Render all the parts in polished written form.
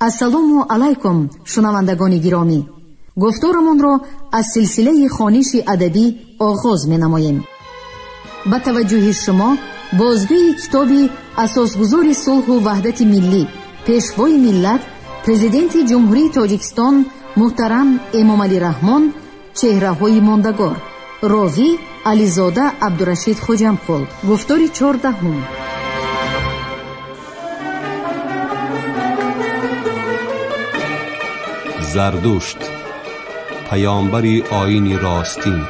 ассалому алайкум шунавандагони гиромӣ. гуфторамонро аз силсилаи хониши адабӣ оғоз менамоем. ба таваҷҷӯҳи шумо бозгӯи китоби асосгузори сулҳу ваҳдати миллӣ, пешвои миллат, президенти ҷумҳурии Тоҷикистон муҳтарам Эмомалӣ Раҳмон, чеҳраҳои мондагор. ровӣ Ализода Абдурашид Хоҷамқул. гуфтори 14. زردشت، پیامبری آیین راستین.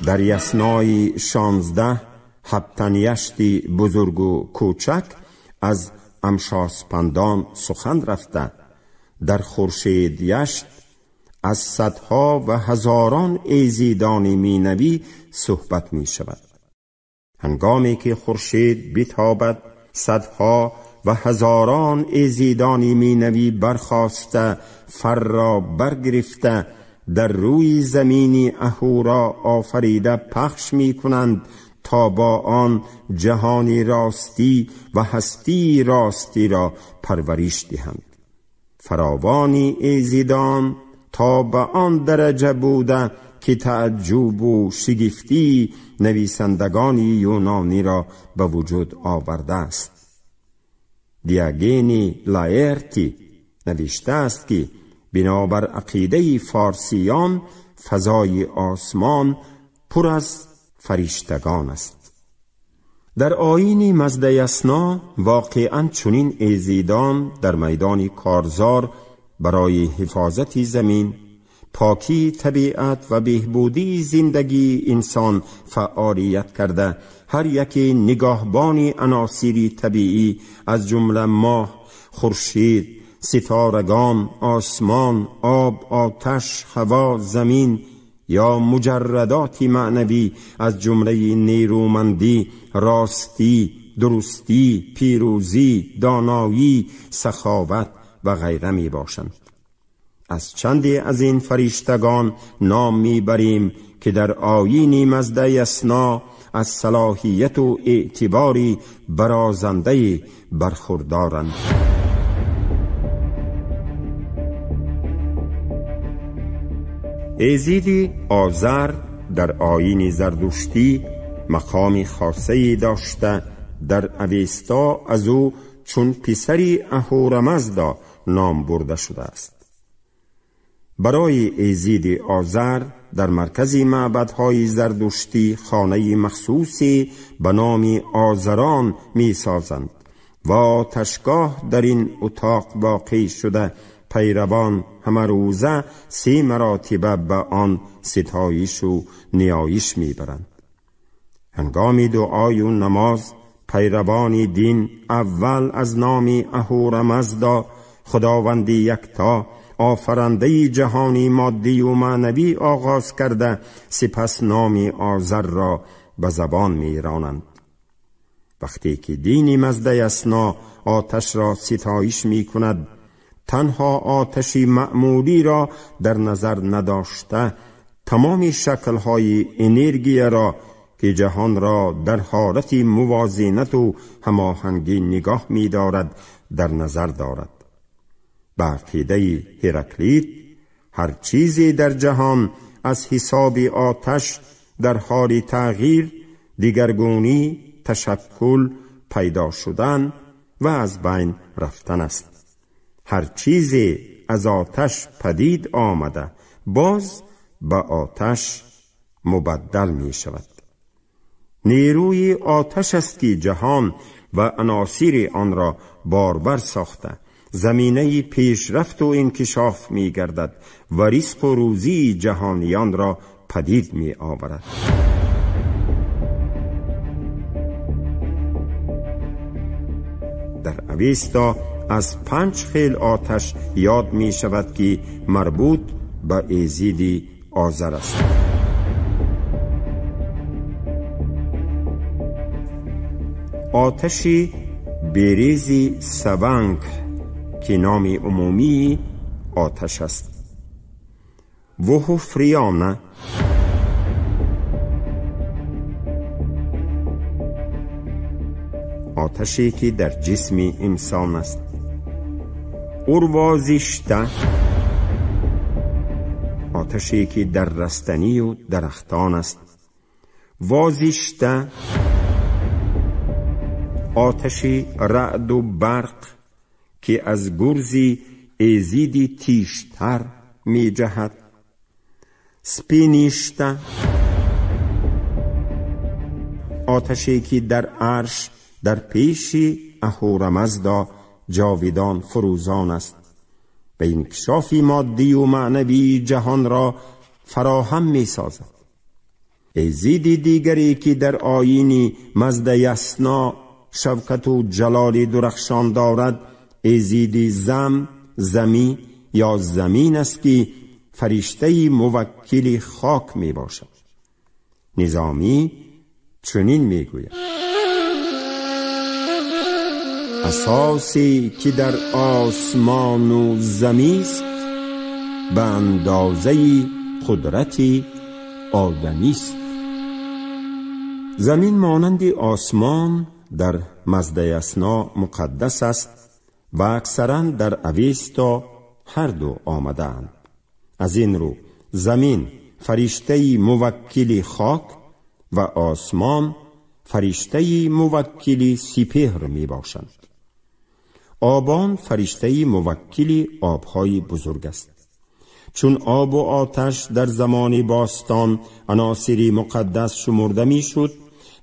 در یسنای 16 هپتنیشتی بزرگ و کوچک از امشاسپندان سخن رفته. در خورشید یشت از صدها و هزاران ایزیدان مینوی صحبت می شود. هنگامی که خورشید بتابد، صدها و هزاران ایزیدان مینوی برخاسته فر را برگرفته در روی زمینی اهورا آفریده پخش می کنند تا با آن جهانی راستی و هستی راستی را پرورش دهند. فراوانی ایزیدان تا به آن درجه بوده که تعجب و شگفتی نویسندگان یونانی را به وجود آورده است. دیاگینی لایرتی نوشته است که بنابر عقیده فارسیان فضای آسمان پر از فرشتگان است. در آیین مزد یسنا واقعاً چنین ایزیدان در میدان کارزار برای حفاظت زمین، پاکی طبیعت و بهبودی زندگی انسان فعالیت کرده، هر یکی نگاهبان عناصر طبیعی از جمله ماه، خورشید، ستارگان، آسمان، آب، آتش، هوا، زمین یا مجردات معنوی از جمله نیرومندی، راستی، درستی، پیروزی، دانایی، سخاوت و غیره می باشند. از چندی از این فرشتگان نام می بریم که در آیین مزد یسنا از صلاحیت و اعتباری برازنده برخوردارند. ایزید آذر در آیین زردشتی مقام خاصی داشته. در اوستا از او چون پسری اهورامزدا نام برده شده است. برای ایزید آذر در مرکز معبدهای زردشتی خانه مخصوصی به نام آذران می سازند و آتشگاه در این اتاق واقع شده. پیروان همه روزه 3 مراتبه به آن ستایش و نیایش می برند. هنگام دعای و نماز پیروان دین اول از نام اهورامزدا، خداوند یکتا، آفرنده جهانی مادی و معنوی آغاز کرده، سپس نام آذر را به زبان می رانند. وقتی که دین مزد یسنا آتش را ستایش می کند، تنها آتشی معمولی را در نظر نداشته، تمام شکل‌های انرژی را که جهان را در حالت موازنت و هماهنگی نگاه می دارد در نظر دارد. به عقیده هرکلیت هر چیزی در جهان از حساب آتش در حال تغییر، دیگرگونی، تشکل، پیدا شدن و از بین رفتن است. هر چیزی از آتش پدید آمده باز به آتش مبدل می شود. نیروی آتش است که جهان و عناصر آن را بارور ساخته، زمینه پیشرفت و انکشاف می گردد و رزق و روزی جهانیان را پدید می آورد. در اوستا از 5 خیل آتش یاد می شود که مربوط به ایزید آذر است. آتشی بریزی سونگ که نام عمومی آتش است. وحفریانه آتشی که در جسم انسان است. اوروازیشته آتشی که در رستنی و درختان است. وازیشته آتشی رعد و برق که از گرزی ایزیدی تیزتر می جهد. سپینیشته آتشی که در عرش در پیش اهورامزدا جاویدان فروزان است و انکشاف مادی و معنوی جهان را فراهم می سازد. ایزید دیگری که در آیین مزد یسنا شوکت و جلال درخشان دارد ایزید زمی یا زمین است که فرشته موکل خاک می باشد. نظامی چنین می گوید: اساسی که در آسمان و زمین است به اندازه قدرت آدمی است. زمین مانند آسمان در مزد یسنا مقدس است و اکثرا در اوستا هر دو آمدند. از این رو زمین فرشته موکل خاک و آسمان فرشته موکل سپهر می باشند. آبان فرشته موکل آبهای بزرگ است. چون آب و آتش در زمان باستان عناصری مقدس شمرده می شد،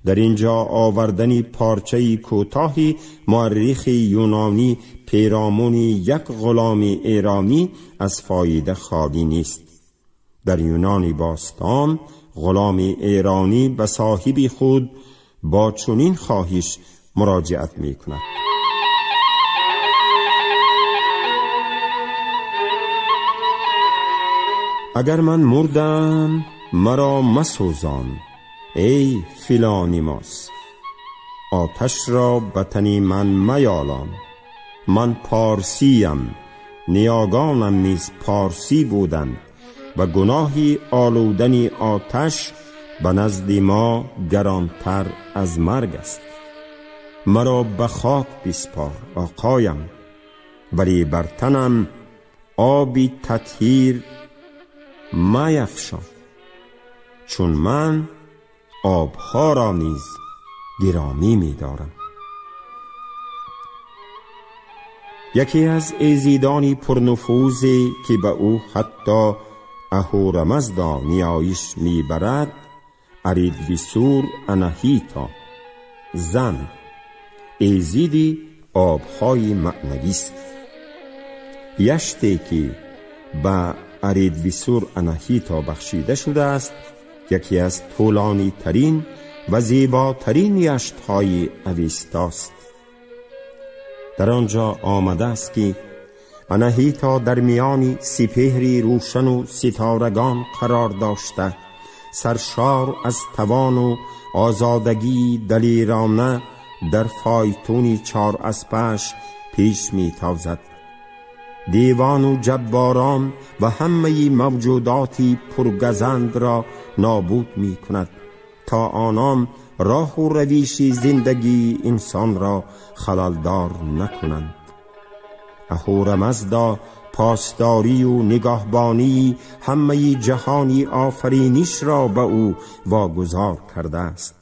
در اینجا آوردن پارچه کوتاهی مورخ یونانی پیرامون یک غلام ایرانی از فایده خالی نیست. در یونان باستان غلام ایرانی به صاحب خود با چنین خواهش مراجعت می کند: اگر من مردم مرا مسوزان ای فیلانیماس، آتش را به تن من میالان. من پارسیم، نیاگانم نیز پارسی بودند و گناهی آلودن آتش به نزد ما گرانتر از مرگ است. مرا به خاک بسپار آقایم، ولی بر تنم آبی تطهیر میفشان، چون من آبها را نیز گرامی می دارم. یکی از ایزیدانی پرنفوذی که به او حتی اهورامزدا نیایش می برد اریدویسور اناهیتا، زن ایزیدی آبهای معنوی است. یشتی که به اریدویسور اناهیتا بخشیده شده است یکی از طولانی ترین و زیباترین یشتهای اوستاست. در آنجا آمده است که اناهیتا در میان سپهری روشن و ستارگان قرار داشته، سرشار از توان و آزادگی دلیرانه در فایتونی 4 اسبش پیش می تازد. دیوان و جباران و همه موجوداتی پرگزند را نابود می کند تا آنان راه و رویش زندگی انسان را خللدار نکنند. اهورامزدا پاسداری و نگهبانی همه جهانی آفرینش را به او واگذار کرده است.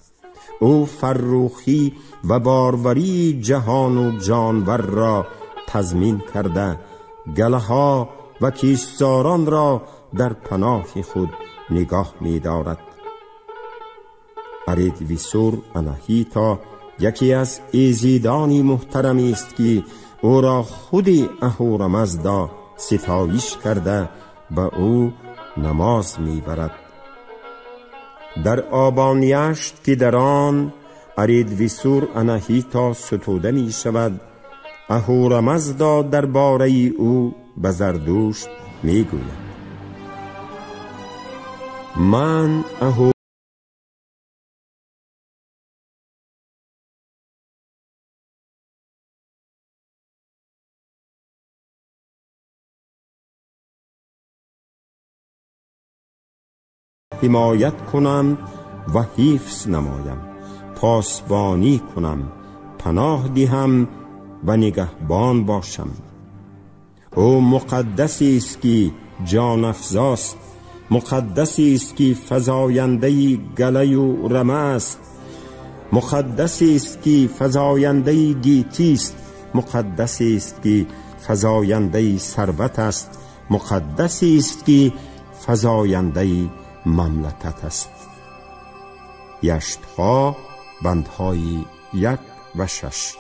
او فروخی و باروری جهان و جانور را تضمین کرده، گلها و کشتزاران را در پناه خود نگاه می دارد. اریدویسور اناهیتا یکی از ایزیدانی محترمی است که او را خود اهورامزدا ستایش کرده به او نماز می برد. در آبان یشت که در آن اریدویسور اناهیتا ستوده می شود، اهورامزدا درباره او به زردوشت می گوید: من حمایت کنم و حفظ نمایم، پاسبانی کنم، پناه دهم و نگهبان باشم. او مقدسی است که جان افزاست، مقدسی است که فزاینده گله و رمه است، مقدسی است که فزاینده گیتی است، مقدسی است که فزاینده ثروت است، مقدسی است که فزاینده مملکت است. یشتها بندهای 1 و 6.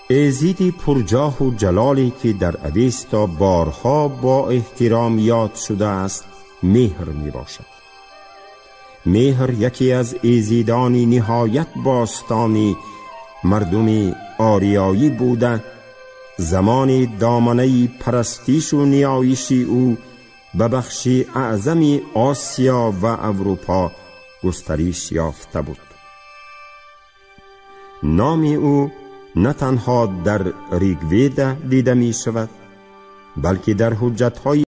ایزید پرجاه و جلالی که در اوستا بارها با احترام یاد شده است مهر می باشد. مهر یکی از ایزیدان نهایت باستانی مردم آریایی بوده، زمان دامنه پرستیش و نیایش او به بخش اعظم آسیا و اروپا گسترش یافته بود. نام او نه تنها در ریگوید دیده می شود، بلکه در حجت‌های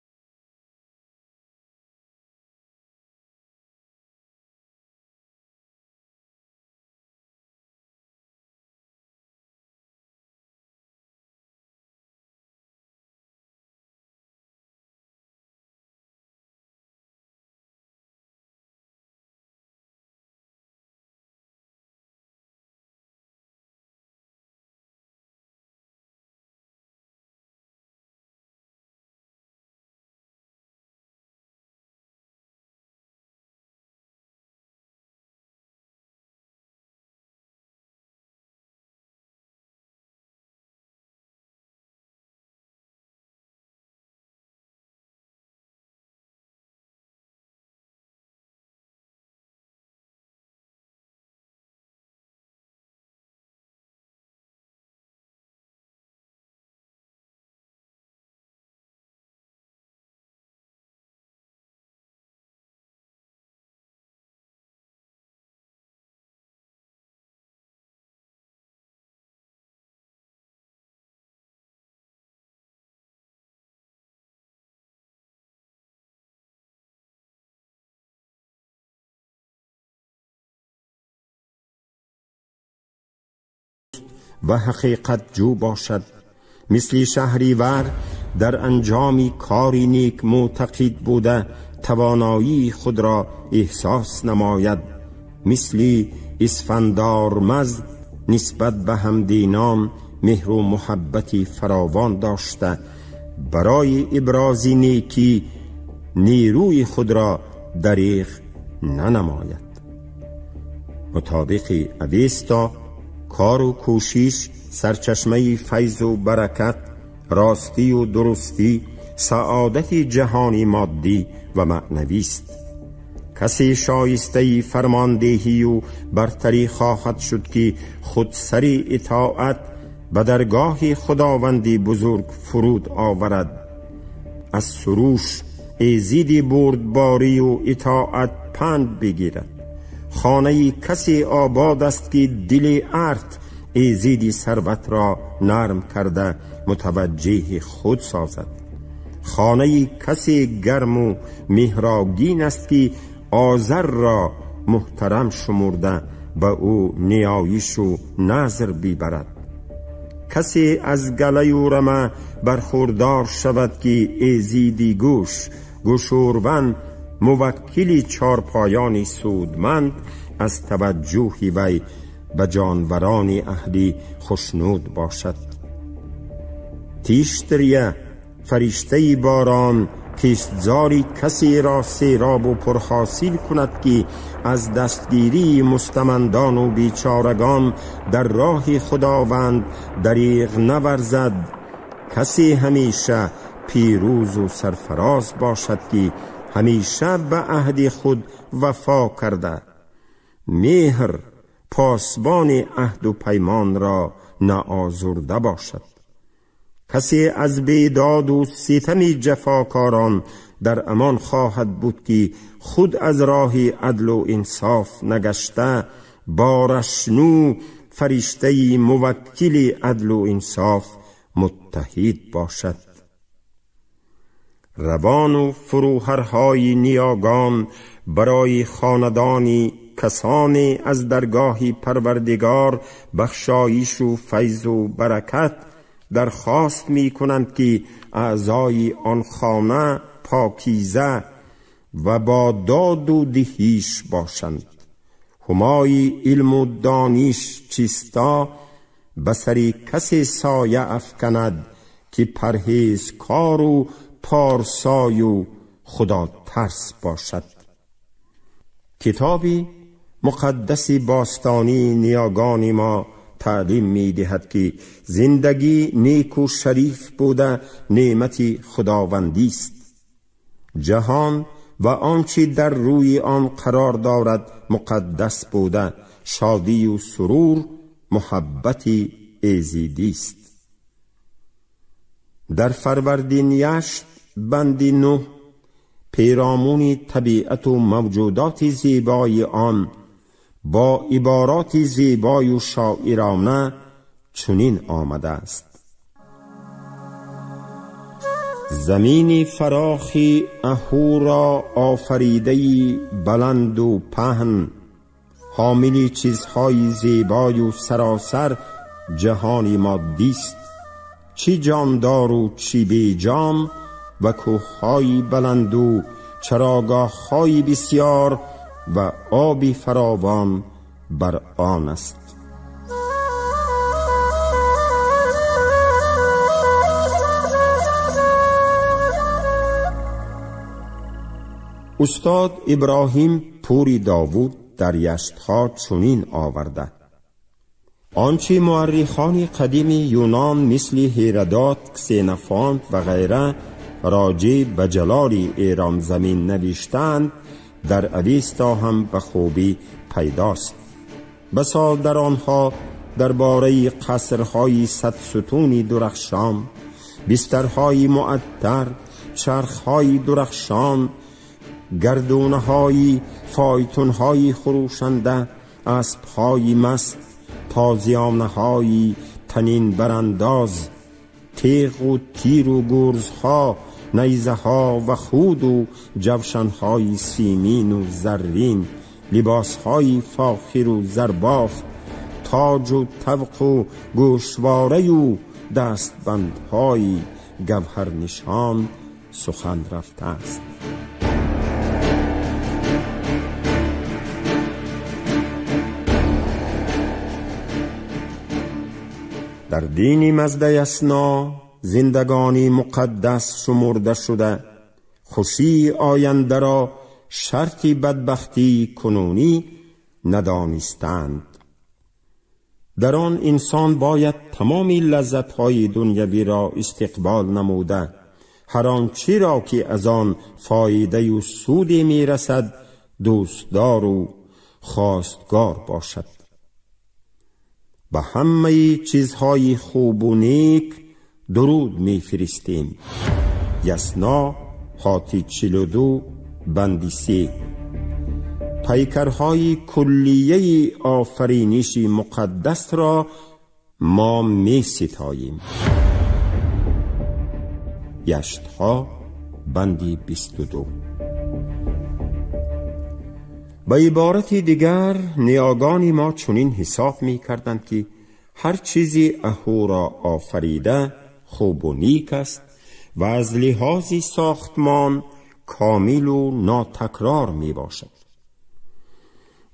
و حقیقت جو باشد، مثل شهریور در انجام کاری نیک معتقد بوده توانایی خود را احساس نماید، مثل اسفندارمز نسبت به همدینان مهر و محبتی فراوان داشته، برای ابراز نیکی نیروی خود را دریغ ننماید. مطابق اوستا کار و کوشش سرچشمه فیض و برکت، راستی و درستی، سعادت جهانی مادی و معنوی است. کسی شایسته فرماندهی و برتری خواهد شد که خودسری اطاعت به درگاه خداوندی بزرگ فرود آورد، از سروش ایزید بردباری و اطاعت پند بگیرد. خانه کسی آباد است که دل ارت ایزید ثروت را نرم کرده متوجه خود سازد. خانه کسی گرم و مهراگین است که آذر را محترم شمرده به او نیایش و نظر بیبرد. کسی از گله و رمه برخوردار شود که ایزیدی گوشورون موکلی چارپایان سودمند از توجه وی به جانوران اهلی خوشنود باشد. تیشتریه فرشته باران کشتزاری کسی را سیراب و پرحاصل کند که از دستگیری مستمندان و بیچارگان در راه خداوند دریغ نورزد. کسی همیشه پیروز و سرفراز باشد که همیشه به عهد خود وفا کرده. مهر پاسبان عهد و پیمان را ناآزرده باشد. کسی از بیداد و ستم جفاکاران در امان خواهد بود که خود از راه عدل و انصاف نگشته، بارشنو فرشته موکل عدل و انصاف متحد باشد. روان و فروهرهای نیاگان برای خاندانی کسانی از درگاه پروردگار بخشایش و فیض و برکت درخواست می کنند که اعضای آن خانه پاکیزه و با داد و دهیش باشند. همای علم و دانش چیستا بسری کسی سایه افکند که پرهیزکار و پارسای و خدا ترس باشد. کتابی مقدس باستانی نیاگان ما تعلیم می دهد که زندگی نیک و شریف بوده نعمت خداوندی است. جهان و آنچه در روی آن قرار دارد مقدس بوده، شادی و سرور محبت ایزدی است. در فروردین 8 بند 9 پیرامون طبیعت و موجودات زیبای آن با عبارات زیبای و شاعرانه چنین آمده است: زمین فراخی اهورا آفریده بلند و پهن، حامل چیزهای زیبای و سراسر جهانی مادی است. چی جاندار و چی بی جان و کوه‌های بلند و چراگاه‌های بسیار و آبی فراوان بر آن است. استاد ابراهیم پوری داوود در یشتها چنین آورده: آنچه مورخان قدیم یونان مثل هیرودوت، کسینوفانت و غیره راجع به جلال ایران زمین نوشتند در اوستا هم به خوبی پیداست. بسا در آنها درباره قصرهای صد ستونی درخشان، بسترهای معطر، چرخهای درخشان، گردونه‌های فایتون‌های خروشنده، اسب‌های مست، تازیانه‌های تنین برانداز، تیغ و تیر و گرزها، نیزه‌ها و خود و جوشن‌های سیمین و زرین، لباس‌های فاخر و زربافت، تاج و طبق و گوشواره و دستبندهای گوهر نشان سخن رفته است. در دین مزد یسنا زندگانی مقدس شمرده شده، خوشی آینده را شرطی بدبختی کنونی ندانستند. در آن انسان باید تمامی لذت‌های دنیوی را استقبال نموده، هر آنچه را که از آن فایده و سودی میرسد دوستدار و خواستگار باشد. به همه چیزهای خوب و نیک درود میفرستیم. یسنا حاتی 42 بند 3. پیکرهای کلیه آفرینش مقدس را ما می ستاییم. یشتها بند 22. به عبارت دیگر نیاگان ما چنین حساب می کردند که هر چیزی اهورا آفریده خوب و نیک است و از لحاظ ساختمان کامل و ناتکرار می باشد.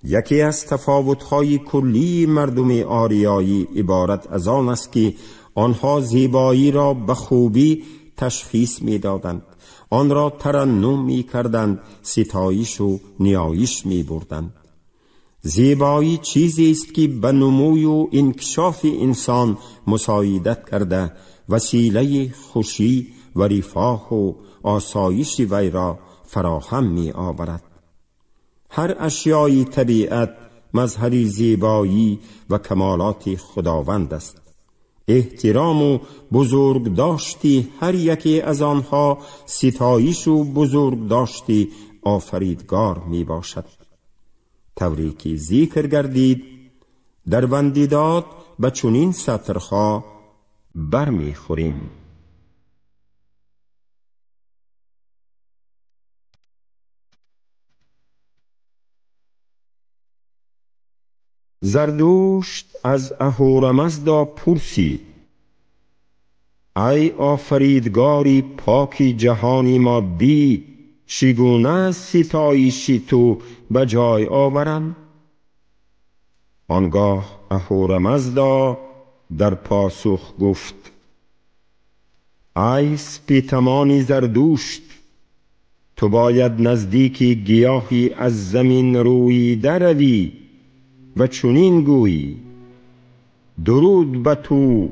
یکی از تفاوت‌های کلی مردم آریایی عبارت از آن است که آنها زیبایی را به خوبی تشخیص می دادند، آن را ترنم می کردند، ستایش و نیایش می بردند. زیبایی چیزی است که به نموی و انکشاف انسان مساعدت کرده، وسیله خوشی و رفاه و آسایش وی را فراهم می آورد. هر اشیای طبیعت مظهر زیبایی و کمالات خداوند است. احترام و بزرگ داشتی هر یکی از آنها ستایش و بزرگ داشتی آفریدگار می باشد. طوری که ذکر گردید در وندیداد به چنین سطرها برمی خوریم. زردوشت از اهورامزدا پرسید: ای آفریدگاری پاکی جهانی مادی، چگونه ستایشی تو به جای آورم؟ آنگاه اهورامزدا در پاسخ گفت: ای سپیتمان زردوشت، تو باید نزدیک گیاهی از زمین روییده روی و چنین گویی: درود به تو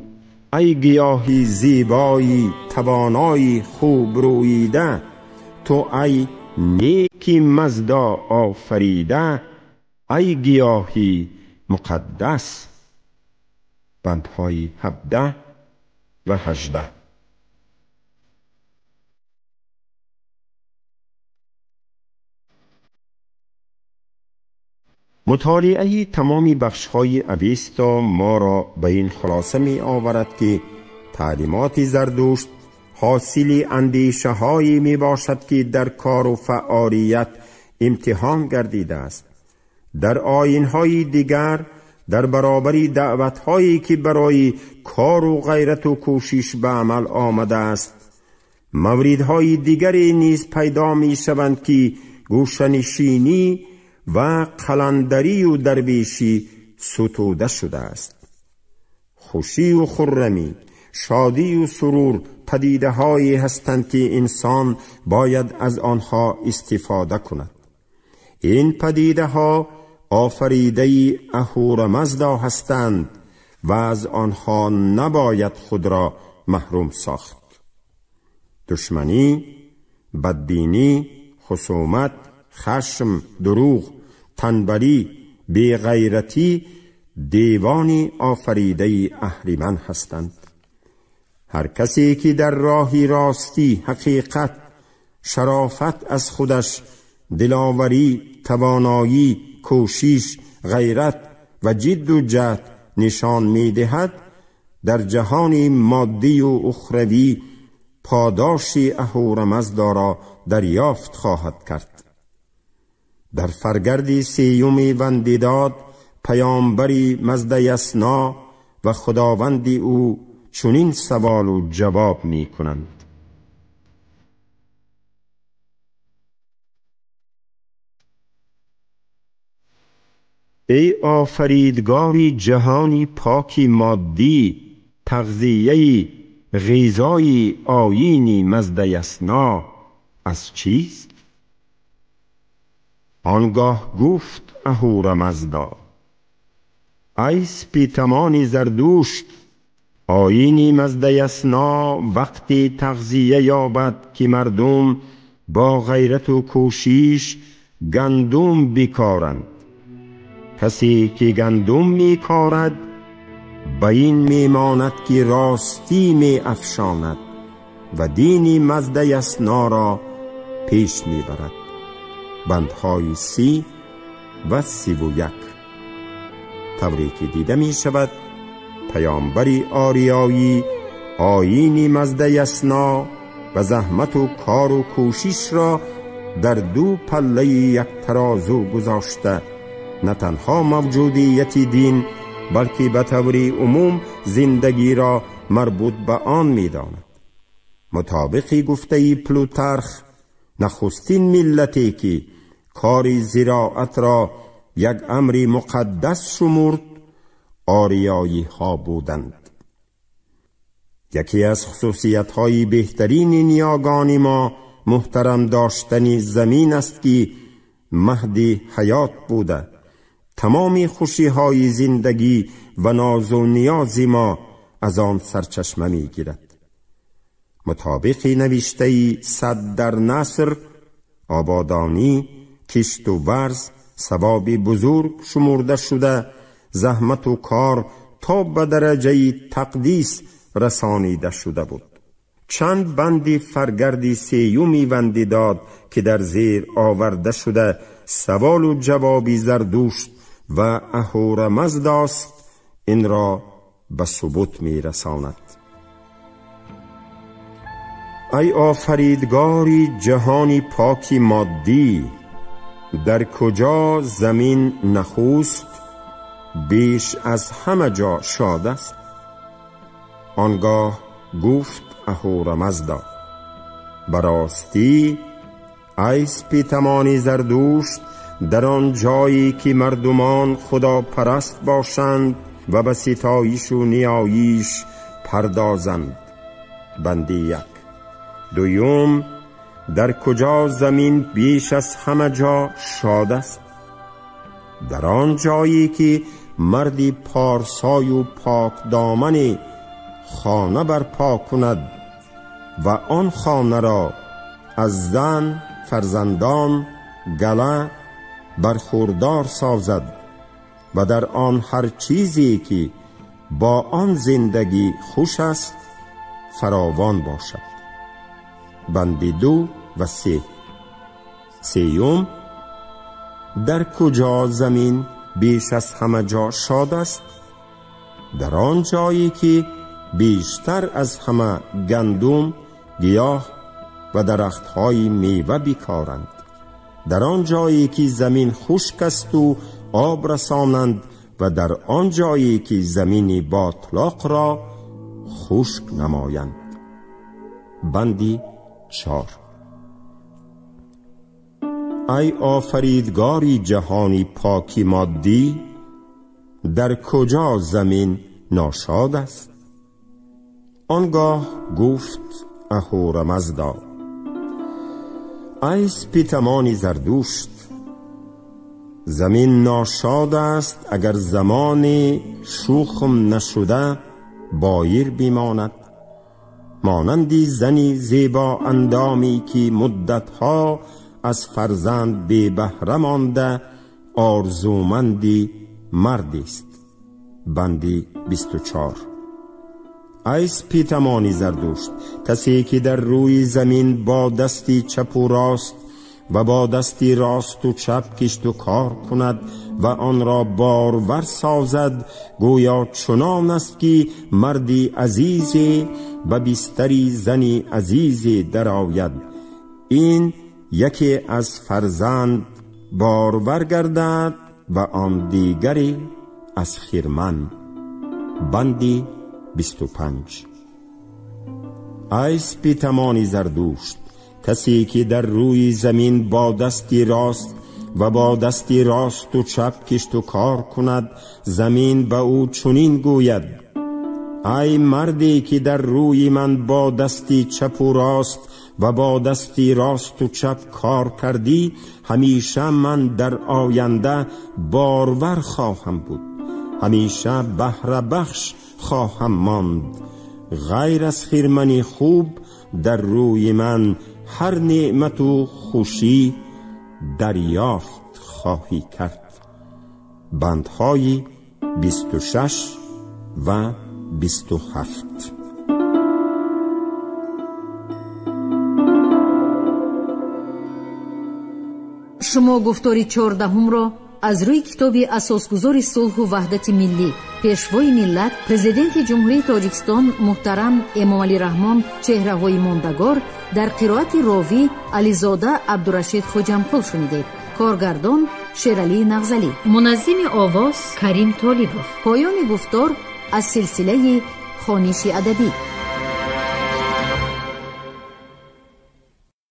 ای گیاهی زیبایی توانایی خوب روییده، تو ای نیکی مزدا آفریده، ای گیاهی مقدس. بندهای 17 و 18. مطالعه تمامی بخش‌های اوستا ما را به این خلاصه می آورد که تعلیمات زردوشت حاصل اندیشه‌هایی می باشد که در کار و فعالیت امتحان گردیده است. در آیین‌های دیگر در برابر دعوت‌هایی که برای کار و غیرت و کوشش به عمل آمده است، موردهای دیگری نیز پیدا می شوند که گوشه‌نشینی و قلندری و درویشی ستوده شده است. خوشی و خرمی، شادی و سرور پدیده هایی هستند که انسان باید از آنها استفاده کند. این پدیده ها آفریده اهورامزدا هستند و از آنها نباید خود را محروم ساخت. دشمنی، بدبینی، خصومت، خشم، دروغ، تنبلی، بیغیرتی دیوان آفریده اهریمن هستند. هر کسی که در راهی راستی، حقیقت، شرافت از خودش، دلاوری، توانایی، کوشش، غیرت و جد و جهد نشان می دهد، در جهان مادی و اخروی پاداش اهورامزدا را دریافت خواهد کرد. در فرگرد سیوم وندیداد پیامبری مزد یسنا و خداوند او چنین سوال و جواب می کنند: ای آفریدگاری جهانی پاکی مادی، تغذیه غذای آیینی مزد یسنا از چیست؟ آنگاه گفت اهورامزدا: ای سپیتمان زردوشت، آیینی مزد یسنا وقتی تغذیه یابد که مردم با غیرت و کوشش گندم بیکارند. کسی که گندم میکارد به این میماند که راستی می افشاند و دینی مزد یسنا را پیش میبرد. بندهای 30 و 31. طوری که دیده می شود پیامبری آریایی آیینی مزد یسنا و زحمت و کار و کوشش را در دو پله یک ترازو گذاشته، نه تنها موجودیت دین بلکه به طور عموم زندگی را مربوط به آن می داند. مطابق گفته پلوتارخ، نخستین ملتی که کار زراعت را یک امر مقدس شمرد آریایی ها بودند. یکی از خصوصیت های بهترین نیاگان ما محترم داشتن زمین است که مهد حیات بوده. تمام خوشی های زندگی و ناز و نیاز ما از آن سرچشمه می گیرد. مطابق نوشته صد در نصر، آبادانی، کشت و ورز ثواب بزرگ شمرده شده، زحمت و کار تا به درجه تقدیس رسانیده شده بود. چند بند فرگرد سیومی وندیداد که در زیر آورده شده سوال و جوابی زردوشت و اهورامزداست این را به ثبوت می رساند. ای آفریدگاری جهانی پاکی مادی، در کجا زمین نخست بیش از همه جا شاد است. آنگاه گفت اهورامزدا: براستی ای سپیتمان زردوشت، در آن جایی که مردمان خدا پرست باشند و به ستایش و نیایش پردازند. بندی 1. دویم، در کجا زمین بیش از همه جا شاد است؟ در آن جایی که مردی پارسای و پاک دامن خانه برپا کند و آن خانه را از زن، فرزندان، گله برخوردار سازد و در آن هر چیزی که با آن زندگی خوش است فراوان باشد. بندی 2 و 3. سیوم، در کجا زمین بیش از همه جا شاد است؟ در آن جایی که بیشتر از همه گندم، گیاه و درختهای میوه بیکارند. در آن جایی که زمین خشک است و آب رسانند و در آن جایی که زمین باطلاق را خشک نمایند. بندی 4. ای آفریدگاری جهانی پاکی مادی، در کجا زمین ناشاد است؟ آنگاه گفت اهورامزدا: ای سپیتمان زردوشت، زمین ناشاد است اگر زمان شوخم نشده بایر بیماند، مانندی زنی زیبا اندامی که مدتها از فرزند بی بهره مانده آرزومندی مردی است. بندی 24. ای سپیتمان زردوشت، کسی که در روی زمین با دستی چپ و راست و با دستی راست و چپ کشت و کار کند و آن را بارور سازد، گویا چنان است که مردی عزیزی و بستری زنی عزیزی درآید. این یکی از فرزند بارور گردد و آن دیگری از خرمن. بندی 25. ای سپیتمان زردوشت، کسی که در روی زمین با دستی راست و با دستی راست و چپ کشت و کار کند، زمین به او چنین گوید: ای مردی که در روی من با دستی چپ و راست و با دستی راست و چپ کار کردی، همیشه من در آینده بارور خواهم بود، همیشه بهره بخش خواهم ماند. غیر از خرمنی خوب در روی من هر نعمت و خوشی دریافت خواهی کرد. بندهای 26 و 27. شما گفتاری 14 را از روی کتاب اساسگذار صلح و وحدت ملی، پیشوای ملت، پرزیدنت جمهوری تاجیکستان محترم امامعلی رحمان چهره‌های ماندگار در قرائت راوی علیزاده عبدالرشید خوجمپل شنیدید. کارگردان شیرعلی نغزلی، منظم آواز کریم طالبوف. پایان گفتار از سلسله خوانش ادبی.